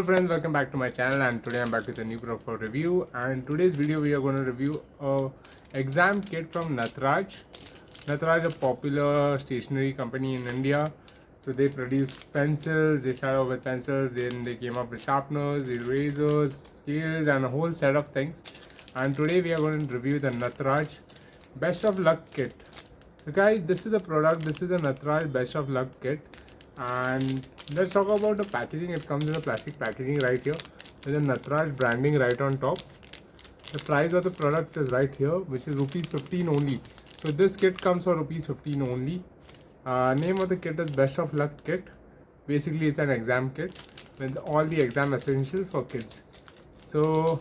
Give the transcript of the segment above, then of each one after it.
friends, welcome back to my channel, and today I'm back with a new product for review. And in today's video we are going to review a exam kit from Natraj. Natraj, a popular stationery company in India. So they produce pencils, they started off with pencils, then they came up with sharpeners, erasers, scales and a whole set of things. And today we are going to review the Natraj Best of Luck kit. So guys, this is the product, this is the Natraj Best of Luck kit. And let's talk about the packaging. It comes in a plastic packaging right here with a Natraj branding right on top. The price of the product is right here, which is rupees 15 only. So this kit comes for rupees 15 only. Name of the kit is Best of Luck kit. Basically it's an exam kit with all the exam essentials for kids. So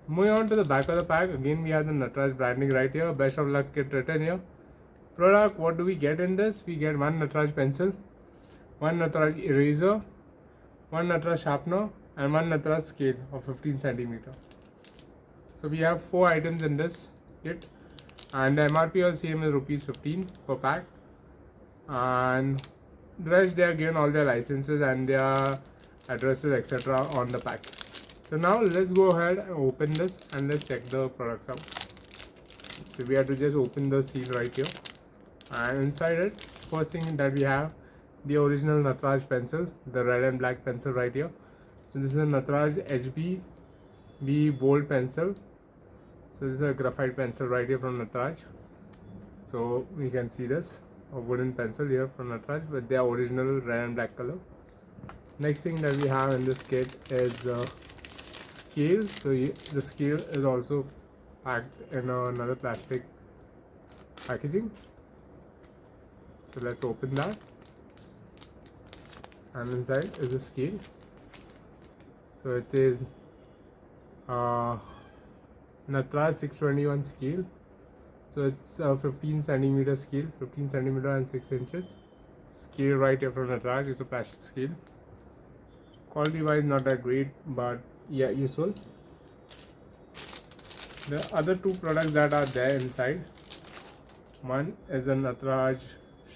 moving on to the back of the pack, again we have the Natraj branding right here, Best of Luck kit written here. Product, what do we get in this? We get one Natraj pencil, one Natraj eraser, one Natraj sharpener and one Natraj scale of 15 centimeter. So we have 4 items in this kit and the MRP is same as rupees 15 per pack, and the rest they are given all their licenses and their addresses etc. on the pack. So now let's go ahead and open this and let's check the products out. So we have to just open the seal right here, and inside it, first thing that we have the original Natraj pencil, the red and black pencil right here. So this is a Natraj HB bold pencil. So this is a graphite pencil right here from Natraj. So we can see this, a wooden pencil here from Natraj with their original red and black color. Next thing that we have in this kit is scale. So the scale is also packed in another plastic packaging. So let's open that, and inside is a scale. So it says Natraj 621 scale. So it's a 15 centimeter scale, 15 centimeter and 6 inches scale right here from Natraj. It's a plastic scale. Quality wise not that great, but yeah, useful. The other two products that are there inside, one is a Natraj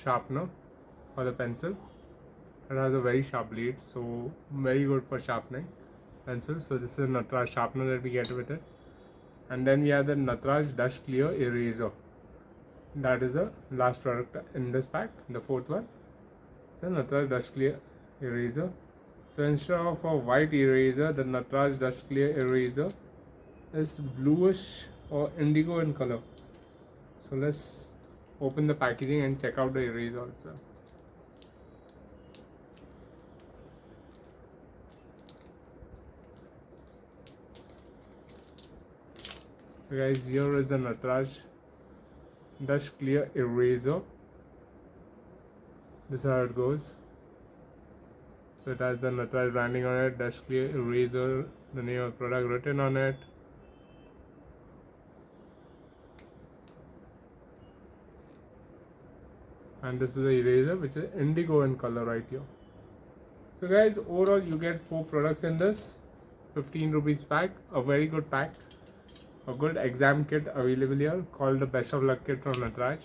sharpener for the pencil. It has a very sharp blade, so very good for sharpening pencils. So this is a Natraj sharpener that we get with it. And then we have the Natraj Dust Clear Eraser. That is the last product in this pack, the fourth one. It's a Natraj Dust Clear Eraser. So instead of a white eraser, the Natraj Dust Clear Eraser is bluish or indigo in color. So let's open the packaging and check out the eraser also. So guys, here is the Natraj Dust Clear Eraser. This is how it goes. So it has the Natraj branding on it, Dust Clear Eraser, the name of the product written on it. And this is the eraser, which is indigo in color right here. So guys, overall you get 4 products in this 15 rupees pack, a very good pack, a good exam kit available here called the Best of Luck kit from Natraj.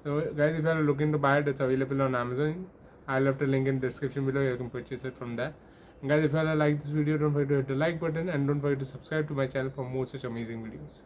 So guys, if you are looking to buy it, it's available on Amazon. I'll left a link in the description below. You can purchase it from there. And guys, if you like this video, don't forget to hit the like button and don't forget to subscribe to my channel for more such amazing videos.